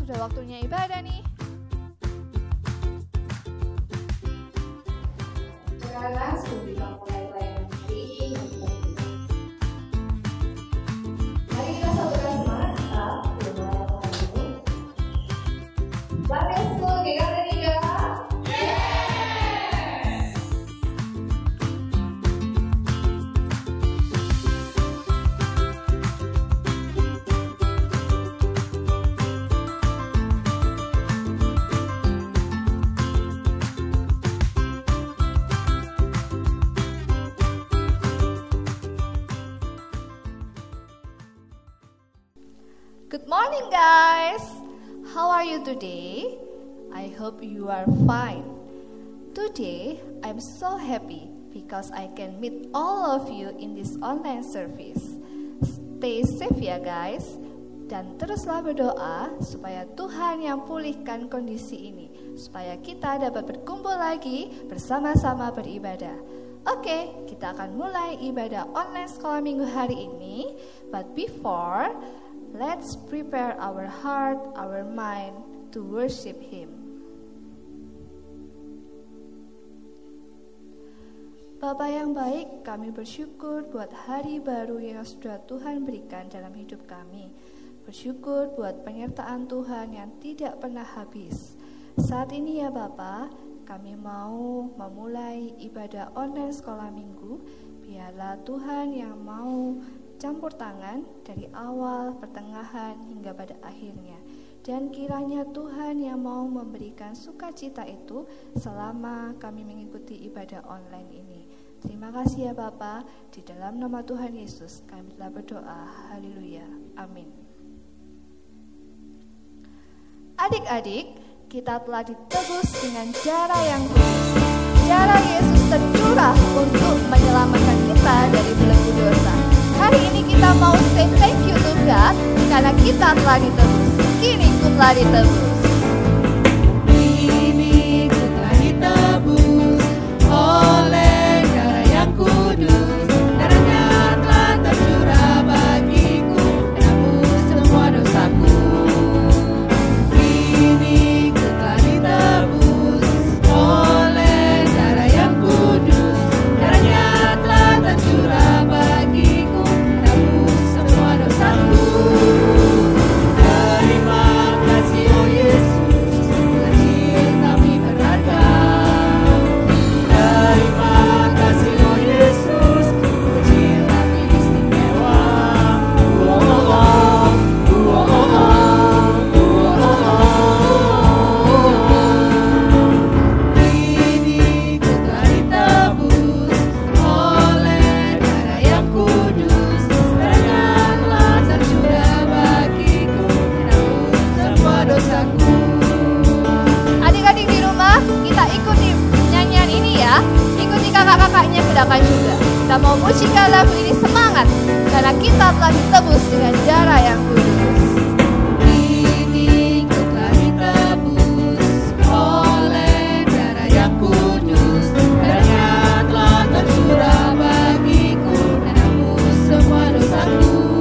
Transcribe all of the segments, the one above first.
sudah waktunya ibadah nih. Sekarang sudah mulai pelayanan hari ini. Mari kita satukan semangat kita berdoa dulu. Sunday School GKT 3. Good morning guys. How are you today? I hope you are fine. Today I'm so happy because I can meet all of you in this online service. Stay safe ya guys. Dan teruslah berdoa supaya Tuhan yang pulihkan kondisi ini, supaya kita dapat berkumpul lagi bersama-sama beribadah. Oke, kita akan mulai ibadah online sekolah minggu hari ini. But before, let's prepare our heart, our mind to worship Him. Bapa yang baik, kami bersyukur buat hari baru yang sudah Tuhan berikan dalam hidup kami. Bersyukur buat penyertaan Tuhan yang tidak pernah habis. Saat ini ya Bapa, kami mau memulai ibadah online sekolah minggu. Biarlah Tuhan yang mau campur tangan dari awal, pertengahan, hingga pada akhirnya. Dan kiranya Tuhan yang mau memberikan sukacita itu selama kami mengikuti ibadah online ini. Terima kasih ya Bapa, di dalam nama Tuhan Yesus kami telah berdoa. Haleluya. Amin. Adik-adik, kita telah ditebus dengan darah yang kudus. Darah Yesus tercurah untuk menyelamatkan kita dari belenggu dosa. Hari ini kita mau say thank you to God karena kita telah ditebus. Kini ku telah ditebus. Kini ku telah ditebus oleh darah yang kudus. Darahnya telah tercurah bagiku dan hapus semua dosaku. Kini ku telah ditebus oleh darah yang kudus. Darahnya telah tercurah bagiku dan hapus semua dosaku. Terima kasih oh Yesus, kecil kami berharga. Terima kasih oh Yesus, kecil kami istimewa. Kini ku telah ditebus oleh darah yang kudus. Darahnya telah tercurah bagiku dan hapus semua dosaku. Adik-adik di rumah, kita ikuti nyanyian ini ya. Ikuti kakak-kakaknya ke depan juga. Kita mau musikkan lagu ini semangat karena kita telah ditebus dengan darah yang kudus. Kini ku telah ditebus oleh darah yang kudus. Darahnya telah tercurah bagiku dan hapus semua dosaku.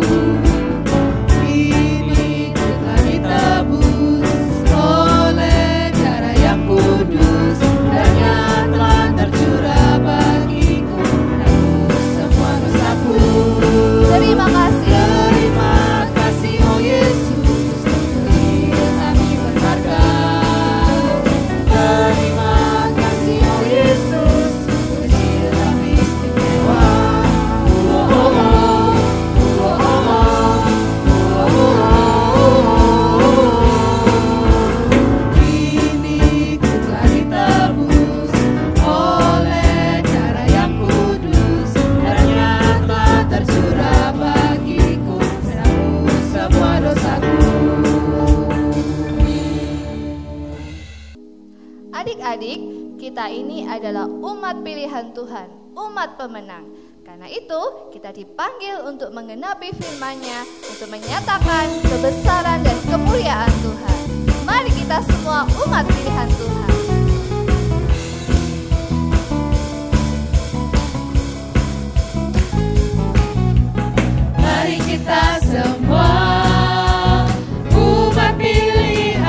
Kini ku telah ditebus oleh darah yang kudus. Darahnya telah tercurah bagiku dan hapus semua dosaku. Terima kasih. Terima kasih oh Yesus, kecil kami berharga. Terima kasih oh Yesus, kecil kami istimewa. Kini ku telah ditebus oleh darah yang kudus. Darahnya telah tercurah bagiku dan hapus semua dosaku. Adik-adik, kita ini adalah umat pilihan Tuhan, umat pemenang. Karena itu, kita dipanggil untuk menggenapi firman-Nya, untuk menyatakan kebesaran dan kemuliaan Tuhan. Mari kita semua umat pilihan Tuhan. Mari kita semua umat pilihan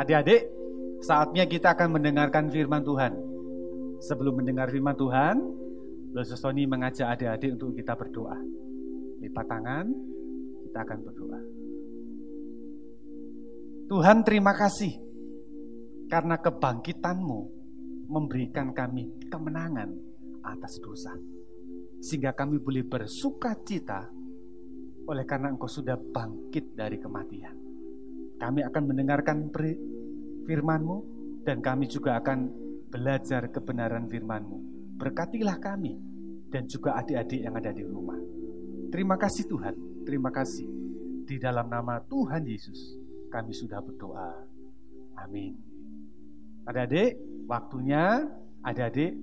Adik-adik, saatnya kita akan mendengarkan firman Tuhan. Sebelum mendengar firman Tuhan, Loso Sony mengajak adik-adik untuk kita berdoa. Lipat tangan, kita akan berdoa. Tuhan, terima kasih karena kebangkitan-Mu memberikan kami kemenangan atas dosa, sehingga kami boleh bersuka cita oleh karena Engkau sudah bangkit dari kematian. Kami akan mendengarkan firman-Mu dan kami juga akan belajar kebenaran firman-Mu. Berkatilah kami dan juga adik-adik yang ada di rumah. Terima kasih Tuhan, terima kasih. Di dalam nama Tuhan Yesus kami sudah berdoa. Amin. Adik-adik, waktunya adik-adik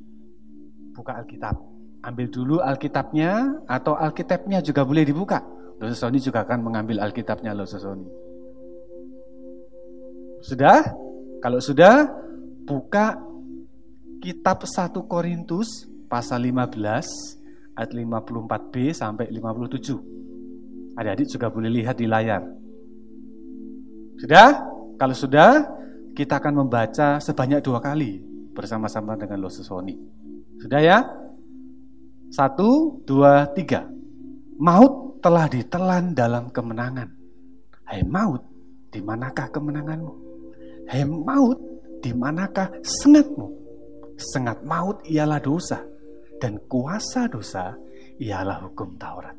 buka Alkitab. Ambil dulu Alkitabnya atau Alkitabnya juga boleh dibuka. Loso Sony juga akan mengambil Alkitabnya Loso Sony. Sudah? Kalau sudah, buka kitab 1 Korintus pasal 15 ayat 54b sampai 57. Adik-adik juga boleh lihat di layar. Sudah? Kalau sudah, kita akan membaca sebanyak 2 kali bersama-sama dengan Loso Sony. Sudah ya? 1, 2, 3. Maut telah ditelan dalam kemenangan. Hai maut, di manakah kemenanganmu? Hai maut, di manakah sengatmu? Sengat maut ialah dosa, dan kuasa dosa ialah hukum Taurat.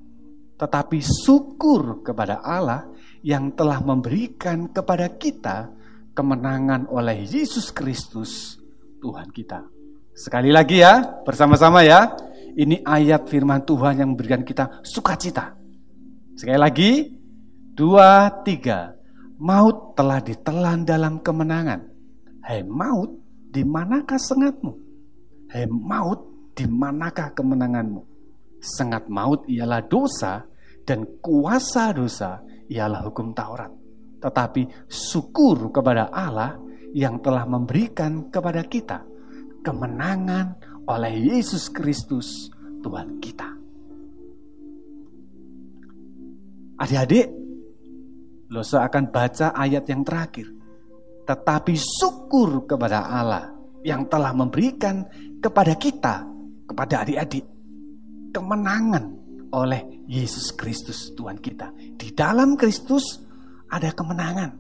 Tetapi syukur kepada Allah yang telah memberikan kepada kita kemenangan oleh Yesus Kristus Tuhan kita. Sekali lagi ya, bersama-sama ya. Ini ayat firman Tuhan yang memberikan kita sukacita. Sekali lagi, 2, 3. Maut telah ditelan dalam kemenangan. Hai maut, di manakah sengatmu? Hai maut, di manakah kemenanganmu? Sengat maut ialah dosa, dan kuasa dosa ialah hukum Taurat. Tetapi syukur kepada Allah yang telah memberikan kepada kita kemenangan oleh Yesus Kristus Tuhan kita. Adik-adik, Loso akan baca ayat yang terakhir. Tetapi syukur kepada Allah yang telah memberikan kepada kita, kepada adik-adik, kemenangan oleh Yesus Kristus Tuhan kita. Di dalam Kristus ada kemenangan.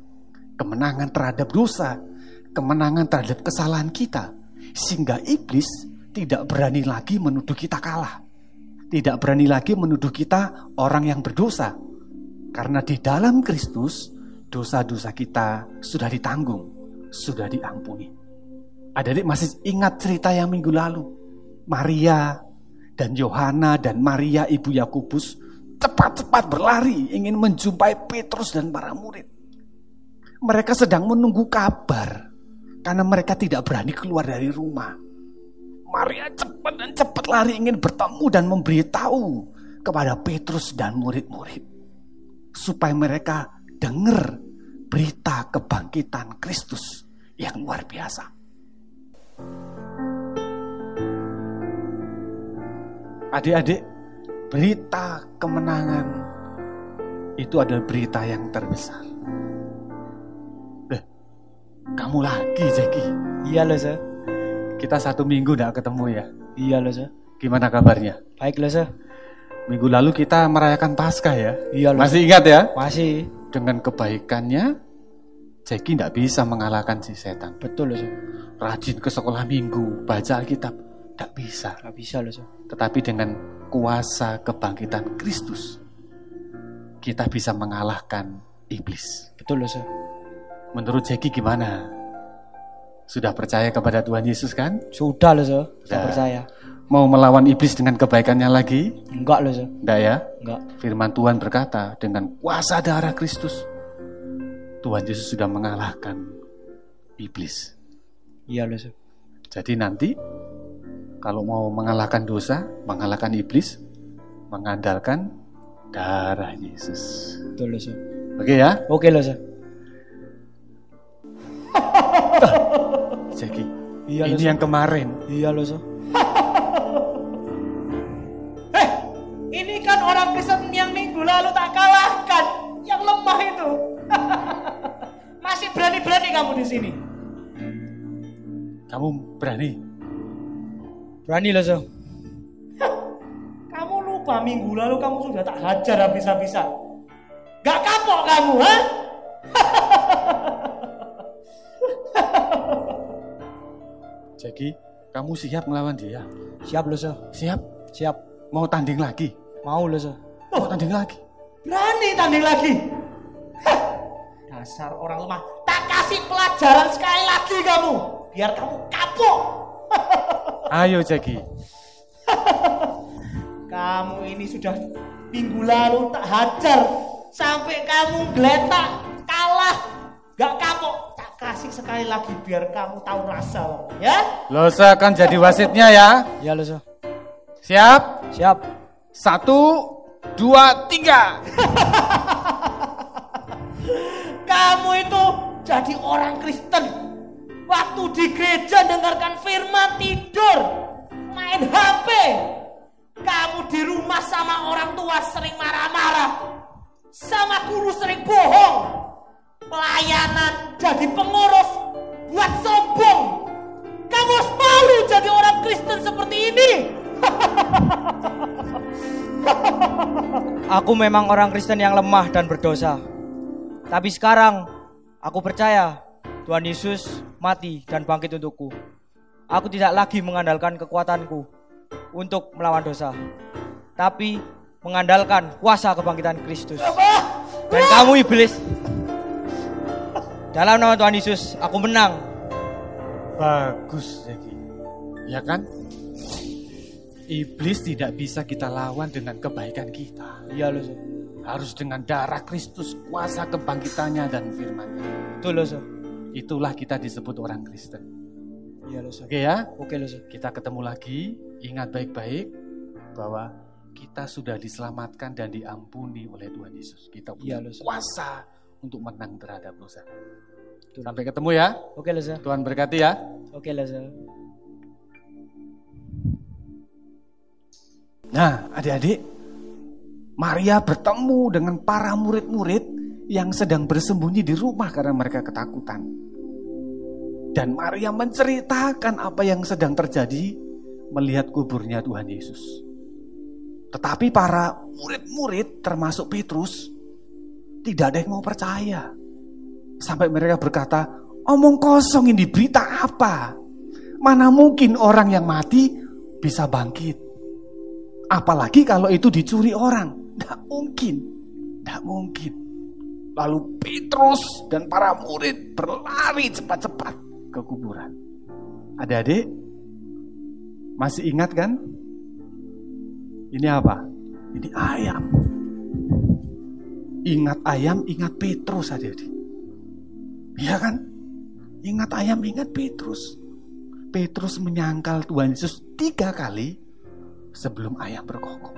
Kemenangan terhadap dosa, kemenangan terhadap kesalahan kita. Sehingga iblis tidak berani lagi menuduh kita kalah. Tidak berani lagi menuduh kita orang yang berdosa. Karena di dalam Kristus, dosa-dosa kita sudah ditanggung, sudah diampuni. Adik-adik masih ingat cerita yang minggu lalu? Maria dan Yohana dan Maria ibu Yakobus cepat-cepat berlari ingin menjumpai Petrus dan para murid. Mereka sedang menunggu kabar karena mereka tidak berani keluar dari rumah. Maria cepat dan cepat lari ingin bertemu dan memberitahu kepada Petrus dan murid-murid supaya mereka dengar berita kebangkitan Kristus yang luar biasa. Adik-adik, berita kemenangan itu adalah berita yang terbesar. Kamu lagi, Jeki? Iya loh, Sir. Kita 1 minggu tidak ketemu ya? Iya loh, Sir. Gimana kabarnya? Baik loh, Sir. Minggu lalu kita merayakan Paskah ya? Iya loh. Masih ingat ya? Masih. Dengan kebaikannya, Jeki tidak bisa mengalahkan si setan. Betul loh, Sir. Rajin ke sekolah minggu, baca Alkitab, tidak bisa. Gak bisa loh, Sir. Tetapi dengan kuasa kebangkitan Kristus, kita bisa mengalahkan iblis. Betul loh, Sir. Menurut Jeki gimana? Sudah percaya kepada Tuhan Yesus kan? Sudah loh, Sir. Saya Sudah. percaya. Mau melawan iblis dengan kebaikannya lagi? Enggak loh, Sir. Tidak ya? Enggak. Firman Tuhan berkata, dengan kuasa darah Kristus, Tuhan Yesus sudah mengalahkan iblis. Iya loh, Sir. Jadi nanti, kalau mau mengalahkan dosa, mengalahkan iblis, mengandalkan darah Yesus. Betul loh, Sir. Oke ya? Oke loh, Sir. Jeki, Iya loh, ini Sir. yang kemarin. Iya loh, Sir. Ini kan orang Kristen yang minggu lalu tak kalahkan, yang lemah itu. Masih berani-berani kamu di sini? Kamu berani? Berani loh, so. Kamu lupa minggu lalu kamu sudah tak hajar habis-habisan. Gak kapok kamu, ha? Jadi, kamu siap melawan dia? Siap loh, so. Siap? Siap. Mau tanding lagi? Mau loh, so. Mau tanding lagi? Berani tanding lagi? Hah, dasar orang lemah. Tak kasih pelajaran sekali lagi kamu, biar kamu kapok. Ayo, Jackie. Kamu ini sudah minggu lalu tak hajar, sampai kamu geletak, kalah, gak kapok. Tak kasih sekali lagi biar kamu tahu rasa, ya? Lose akan jadi wasitnya ya. Ya loh, so. Siap? Siap. 1, 2, 3. Kamu itu jadi orang Kristen. Waktu di gereja dengarkan firman tidur, main HP. Kamu di rumah sama orang tua sering marah-marah, sama guru sering bohong. Pelayanan jadi pengurus, buat sombong. Kamu harus malu jadi orang Kristen seperti ini. Aku memang orang Kristen yang lemah dan berdosa. Tapi sekarang aku percaya Tuhan Yesus mati dan bangkit untukku. Aku tidak lagi mengandalkan kekuatanku untuk melawan dosa, tapi mengandalkan kuasa kebangkitan Kristus. Dan kamu iblis, dalam nama Tuhan Yesus aku menang. Bagus, Jackie. Ya kan? Iblis tidak bisa kita lawan dengan kebaikan kita. Iya loh, so. Harus dengan darah Kristus, kuasa kebangkitannya dan firman-Nya. Betul loh, so. Itulah kita disebut orang Kristen. Iya loh, so. Oke ya? Oke loh, so. Kita ketemu lagi. Ingat baik-baik bahwa kita sudah diselamatkan dan diampuni oleh Tuhan Yesus. Kita punya Iya loh, so. kuasa untuk menang terhadap dosa. Betul. Sampai ketemu ya. Oke loh, so. Tuhan berkati ya. Oke loh, so. Nah, adik-adik, Maria bertemu dengan para murid-murid yang sedang bersembunyi di rumah karena mereka ketakutan. Dan Maria menceritakan apa yang sedang terjadi melihat kuburnya Tuhan Yesus. Tetapi para murid-murid termasuk Petrus tidak ada yang mau percaya. Sampai mereka berkata, omong kosong ini, berita apa? Mana mungkin orang yang mati bisa bangkit? Apalagi kalau itu dicuri orang. Tidak mungkin. Tidak mungkin. Lalu Petrus dan para murid berlari cepat-cepat ke kuburan. Adik-adik, masih ingat kan? Ini apa? Ini ayam. Ingat ayam, ingat Petrus, adik-adik. Iya kan? Ingat ayam, ingat Petrus. Petrus menyangkal Tuhan Yesus 3 kali sebelum ayam berkokok.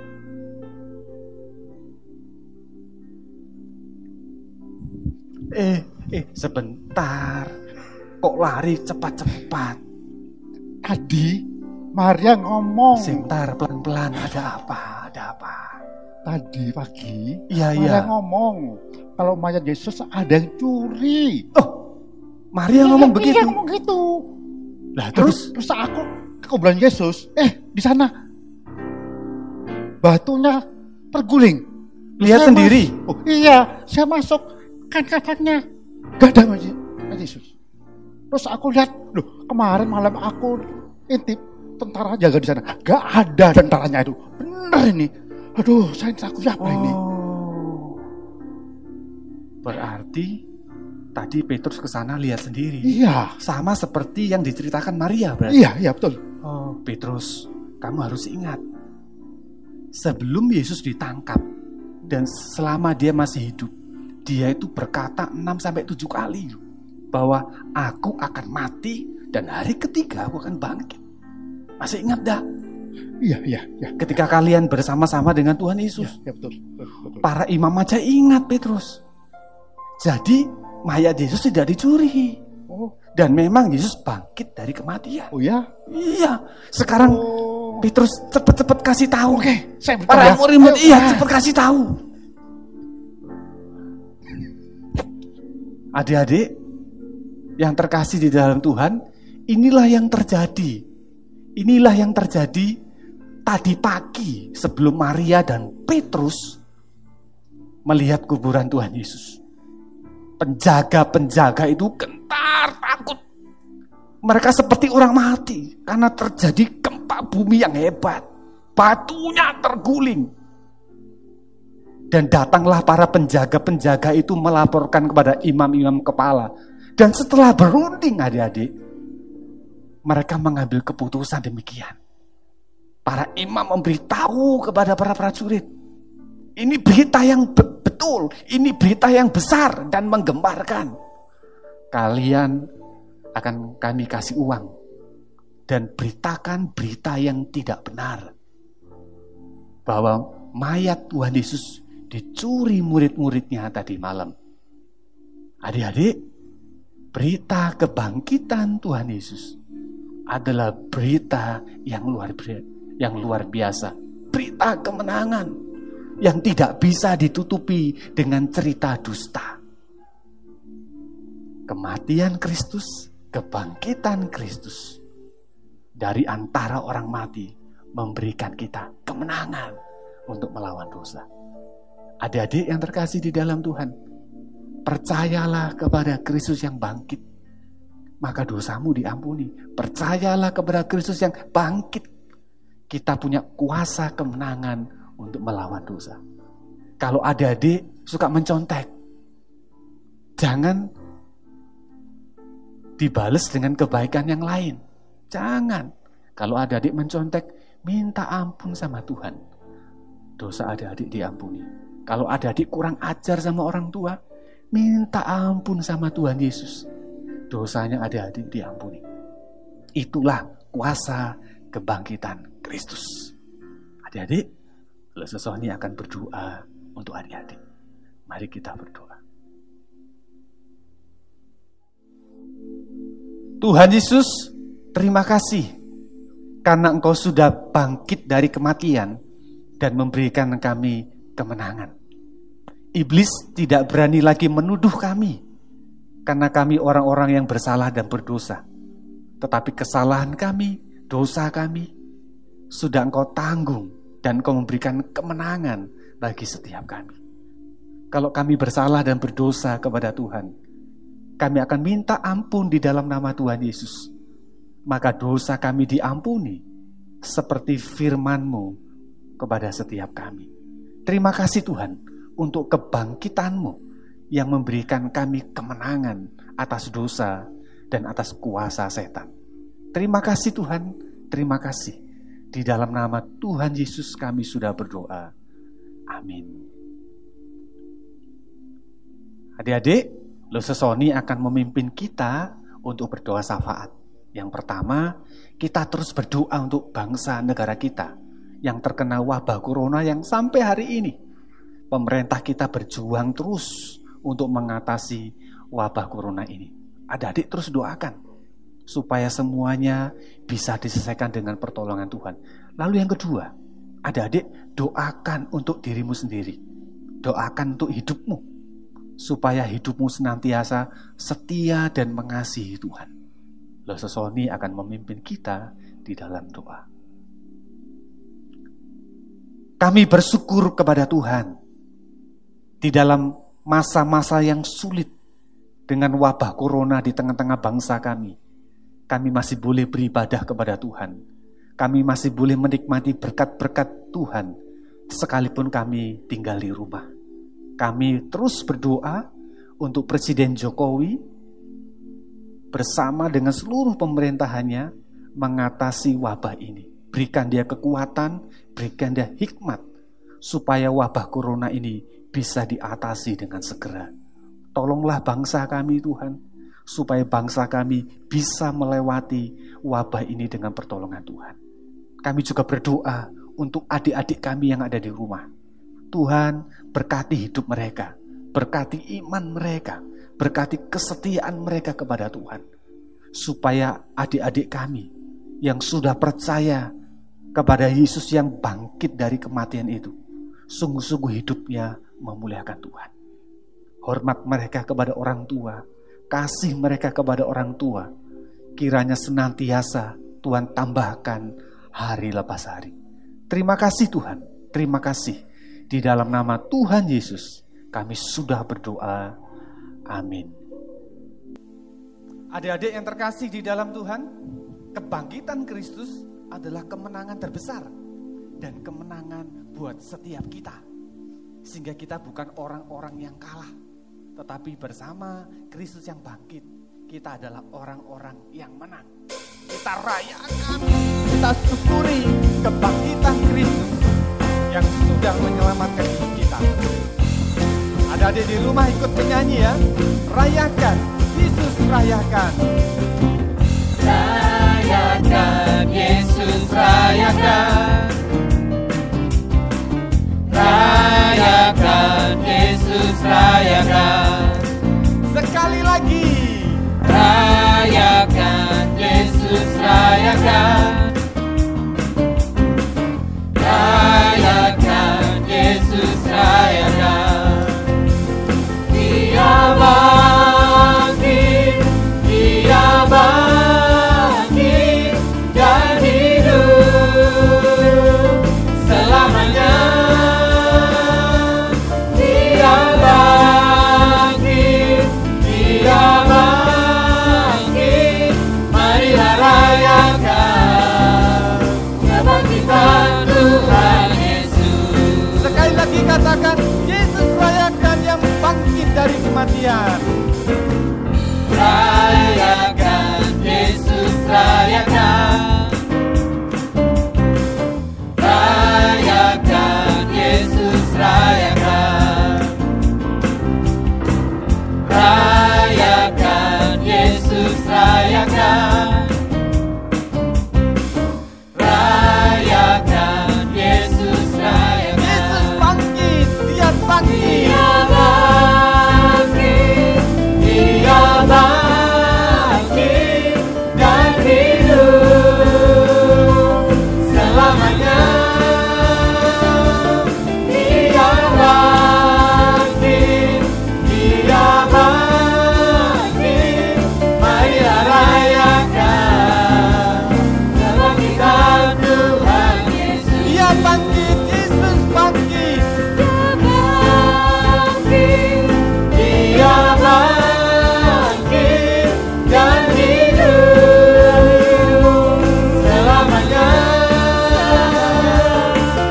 Sebentar. Kok lari cepat-cepat? Tadi Maria ngomong. Sebentar, pelan-pelan. Ada apa? Ada apa? Tadi pagi Iya, Maria iya. ngomong kalau mayat Yesus ada yang curi. Oh, Maria ngomong begitu. Iya, ngomong gitu. Lah terus? Terus aku ke kuburan Yesus. Di sana batunya terguling. Lihat Saya sendiri. Oh iya, saya masuk kan katanya gak ada mayat Yesus. Terus aku lihat, loh kemarin malam aku intip tentara jaga di sana, gak ada tentaranya itu. Bener ini. Aduh, saya takut apa ini? Oh. Berarti tadi Petrus ke sana lihat sendiri. Iya. Sama seperti yang diceritakan Maria berarti. Iya betul. Oh, Petrus, kamu harus ingat. Sebelum Yesus ditangkap dan selama dia masih hidup, dia itu berkata 6-7 kali bahwa aku akan mati dan hari ketiga aku akan bangkit. Masih ingat dah? Iya. Ketika kalian bersama-sama dengan Tuhan Yesus. Ya betul. Para imam aja ingat Petrus. Jadi mayat Yesus tidak dicuri. Oh. Dan memang Yesus bangkit dari kematian. Oh ya? Iya. Sekarang Petrus cepet-cepet kasih tahu. Oke, saya beritahu Para ya. murid, Ayo. iya cepet kasih tahu. Adik-adik, yang terkasih di dalam Tuhan, inilah yang terjadi. Inilah yang terjadi tadi pagi sebelum Maria dan Petrus melihat kuburan Tuhan Yesus. Penjaga-penjaga itu gentar, takut. Mereka seperti orang mati karena terjadi gempa bumi yang hebat. Batunya terguling. Dan datanglah para penjaga-penjaga itu melaporkan kepada imam-imam kepala. Dan setelah berunding adik-adik, mereka mengambil keputusan demikian. Para imam memberitahu kepada para prajurit, ini berita yang betul, ini berita yang besar dan menggemparkan. Kalian akan kami kasih uang dan beritakan berita yang tidak benar, bahwa mayat Tuhan Yesus dicuri murid-muridnya tadi malam. Adik-adik, berita kebangkitan Tuhan Yesus adalah berita yang luar biasa. Berita kemenangan yang tidak bisa ditutupi dengan cerita dusta. Kematian Kristus, kebangkitan Kristus dari antara orang mati memberikan kita kemenangan untuk melawan dosa. Adik-adik yang terkasih di dalam Tuhan, percayalah kepada Kristus yang bangkit, maka dosamu diampuni. Percayalah kepada Kristus yang bangkit, kita punya kuasa kemenangan untuk melawan dosa. Kalau adik-adik suka mencontek, jangan dibales dengan kebaikan yang lain. Jangan. Kalau adik-adik mencontek, minta ampun sama Tuhan. Dosa adik-adik diampuni. Kalau adik-adik kurang ajar sama orang tua, minta ampun sama Tuhan Yesus. Dosanya adik-adik diampuni. Itulah kuasa kebangkitan Kristus. Adik-adik, Sesoni akan berdoa untuk adik-adik. Mari kita berdoa. Tuhan Yesus, terima kasih karena Engkau sudah bangkit dari kematian dan memberikan kami kemenangan. Iblis tidak berani lagi menuduh kami karena kami orang-orang yang bersalah dan berdosa. Tetapi kesalahan kami, dosa kami sudah Engkau tanggung dan Engkau memberikan kemenangan bagi setiap kami. Kalau kami bersalah dan berdosa kepada Tuhan, kami akan minta ampun di dalam nama Tuhan Yesus. Maka dosa kami diampuni seperti firman-Mu kepada setiap kami. Terima kasih Tuhan untuk kebangkitan-Mu yang memberikan kami kemenangan atas dosa dan atas kuasa setan. Terima kasih Tuhan, terima kasih. Di dalam nama Tuhan Yesus kami sudah berdoa. Amin. Adik-adik, Sesoni akan memimpin kita untuk berdoa syafaat. Yang pertama, kita terus berdoa untuk bangsa negara kita yang terkena wabah corona yang sampai hari ini. Pemerintah kita berjuang terus untuk mengatasi wabah corona ini. Adik-adik terus doakan supaya semuanya bisa diselesaikan dengan pertolongan Tuhan. Lalu yang kedua, adik-adik doakan untuk dirimu sendiri. Doakan untuk hidupmu supaya hidupmu senantiasa setia dan mengasihi Tuhan. Sesoni akan memimpin kita di dalam doa. Kami bersyukur kepada Tuhan di dalam masa-masa yang sulit dengan wabah corona di tengah-tengah bangsa kami. Kami masih boleh beribadah kepada Tuhan. Kami masih boleh menikmati berkat-berkat Tuhan sekalipun kami tinggal di rumah. Kami terus berdoa untuk Presiden Jokowi bersama dengan seluruh pemerintahannya mengatasi wabah ini. Berikan dia kekuatan, berikan dia hikmat supaya wabah corona ini bisa diatasi dengan segera. Tolonglah bangsa kami Tuhan, supaya bangsa kami bisa melewati wabah ini dengan pertolongan Tuhan. Kami juga berdoa untuk adik-adik kami yang ada di rumah. Tuhan berkati hidup mereka, berkati iman mereka, berkati kesetiaan mereka kepada Tuhan. Supaya adik-adik kami yang sudah percaya kepada Yesus yang bangkit dari kematian itu, sungguh-sungguh hidupnya memuliakan Tuhan. Hormat mereka kepada orang tua, kasih mereka kepada orang tua, kiranya senantiasa Tuhan tambahkan hari lepas hari. Terima kasih Tuhan, terima kasih. Di dalam nama Tuhan Yesus kami sudah berdoa. Amin. Adik-adik yang terkasih di dalam Tuhan, kebangkitan Kristus adalah kemenangan terbesar dan kemenangan buat setiap kita. Sehingga kita bukan orang-orang yang kalah, tetapi bersama Kristus yang bangkit, kita adalah orang-orang yang menang. Kita rayakan, kita syukuri kebangkitan Kristus yang sudah menyelamatkan hidup kita. Adik-adik di rumah ikut menyanyi ya. Rayakan, Yesus rayakan. Rayakan, Yesus rayakan. Rayakan, Yesus rayakan. Sekali lagi. Rayakan, Yesus rayakan. Rayakan, Yesus rayakan. Dia bangkit, Dia bangkit dan hidup selamanya. Dia bangkit, Dia bangkit. Marilah rayakan kebangkitan Tuhan Yesus. Sekali lagi katakan, Yesus rayakan yang bangkit dari kematian. Rayakan, Yesus rayakan. Rayakan, Yesus rayakan. Rayakan, Yesus rayakan. Rayakan, Yesus rayakan. Yesus bangkit, Dia bangkit. Dia bangkit dan hidup selamanya. Dia bangkit, Dia bangkit. Marilah rayakan kebangkitan Tuhan Yesus. Dia bangkit, Yesus bangkit. Dia bangkit dan hidup selamanya.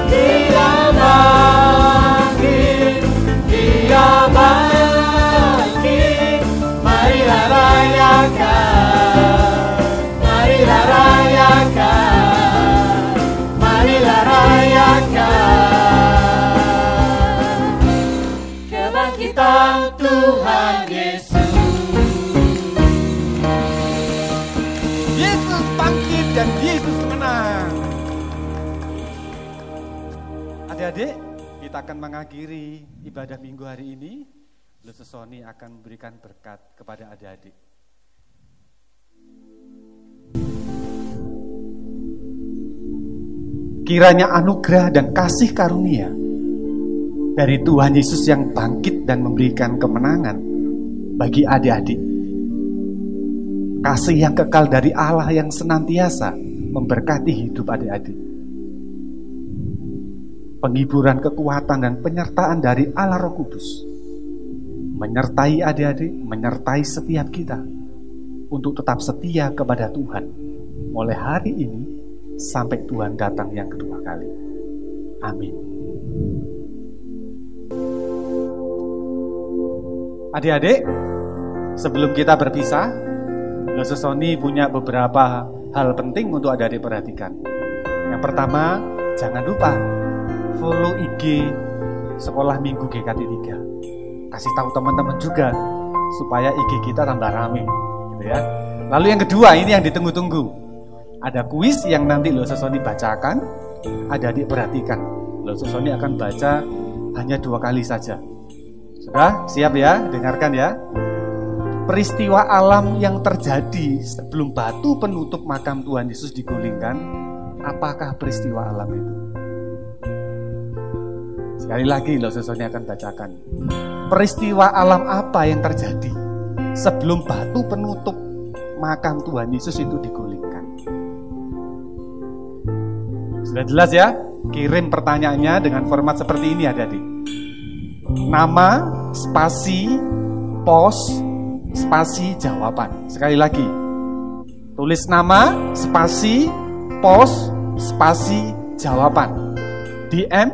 Dia bangkit, Dia bangkit. Marilah rayakan, marilah rayakan, marilah rayakan kebangkitan Tuhan Yesus. Yesus bangkit dan Yesus menang. Adik-adik, kita akan mengakhiri ibadah minggu hari ini. Luse Sony akan memberikan berkat kepada adik-adik. Kiranya anugerah dan kasih karunia dari Tuhan Yesus yang bangkit dan memberikan kemenangan bagi adik-adik. Kasih yang kekal dari Allah yang senantiasa memberkati hidup adik-adik. Penghiburan kekuatan dan penyertaan dari Allah Roh Kudus menyertai adik-adik, menyertai setiap kita untuk tetap setia kepada Tuhan mulai hari ini sampai Tuhan datang yang kedua kali. Amin. Adik-adik, sebelum kita berpisah, Luse Sony punya beberapa hal penting untuk adik-adik perhatikan. Yang pertama, jangan lupa follow IG Sekolah Minggu GKT 3. Kasih tahu teman-teman juga supaya IG kita tambah rame, gitu ya. Lalu yang kedua, ini yang ditunggu-tunggu. Ada kuis yang nanti Luse Sony bacakan. Adik-adik perhatikan, Luse Sony akan baca hanya 2 kali saja. Sudah siap ya? Dengarkan ya. Peristiwa alam yang terjadi sebelum batu penutup makam Tuhan Yesus digulingkan, apakah peristiwa alam itu? Sekali lagi Luse Sony akan bacakan. Peristiwa alam apa yang terjadi sebelum batu penutup makam Tuhan Yesus itu digulingkan. Sudah jelas ya? Kirim pertanyaannya dengan format seperti ini adik-adik. Nama, spasi, pos, spasi, jawaban. Sekali lagi. Tulis nama, spasi, pos, spasi, jawaban. DM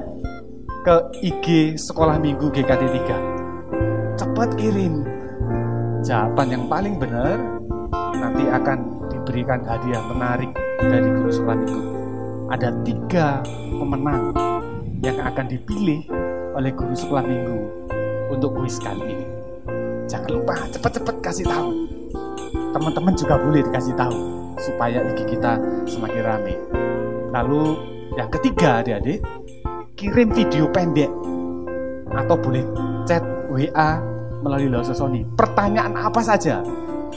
ke IG Sekolah Minggu GKT 3. Cepat kirim. Jawaban yang paling benar nanti akan diberikan hadiah menarik dari guru sekolah minggu. Ada 3 pemenang yang akan dipilih oleh guru sekolah minggu untuk kuis kali ini. Jangan lupa cepat-cepat kasih tahu. Teman-teman juga boleh dikasih tahu supaya IG kita semakin ramai. Lalu yang ketiga adik-adik, kirim video pendek atau boleh chat WA melalui Loso Sony. Pertanyaan apa saja?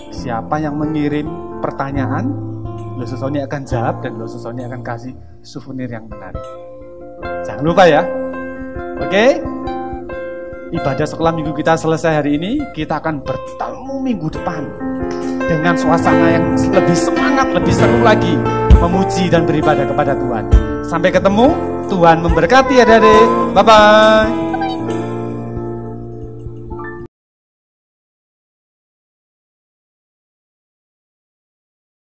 Siapa yang mengirim pertanyaan, Loso Sony akan jawab dan Loso Sony akan kasih souvenir yang menarik. Jangan lupa ya. Oke? Ibadah sekolah minggu kita selesai hari ini. Kita akan bertemu minggu depan dengan suasana yang lebih semangat, lebih seru lagi, memuji dan beribadah kepada Tuhan. Sampai ketemu. Tuhan memberkati adik-adik. Bye-bye.